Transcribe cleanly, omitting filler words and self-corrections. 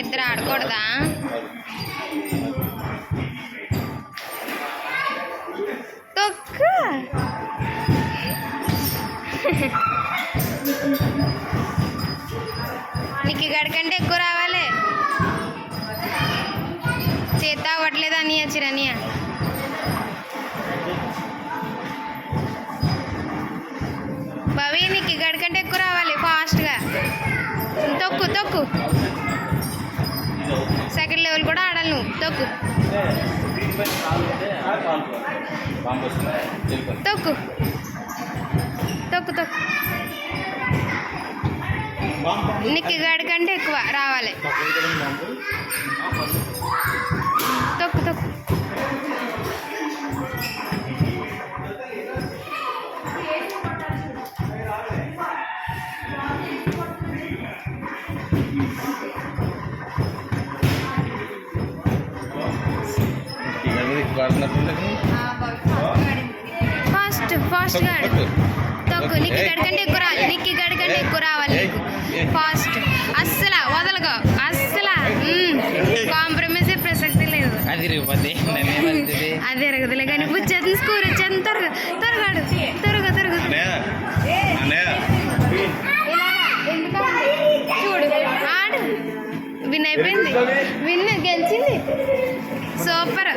ఇద్దరు ఆడకూడదా? తొక్కు నీకు గడికంటే ఎక్కువ రావాలి. చేత అవ్వట్లేదు అనియ చిరనియ. భవి నీకు గడికంటే ఎక్కువ రావాలి ఫాస్ట్గా. తొక్కు తొక్కు. సెకండ్ లెవెల్ కూడా ఆడాలి నువ్వు. తొక్కు తొక్కు తొక్కు తొక్కు. నీకు గడికంటే ఎక్కువ రావాలి. తొక్కు తొక్కు. ఫాస్ట్ ఫాస్ట్గా ఆడు. తొక్కు. నీకు గడికంటే ఎక్కువ రావాలి. నీకు గడికంటే ఎక్కువ రావాలి. ఫాస్ట్. అస్సలు వదలగా. అస్సలు కాంప్రమైజ్ ప్రసక్తి లేదు. అది ఎరగదులే కానీ వచ్చేది స్కూల్ వచ్చేది. త్వరగా త్వరగా ఆడు. త్వరగా త్వరగా చూడు ఆడు. విన్ అయిపోయింది. విన్ గెలిచింది. సూపర్.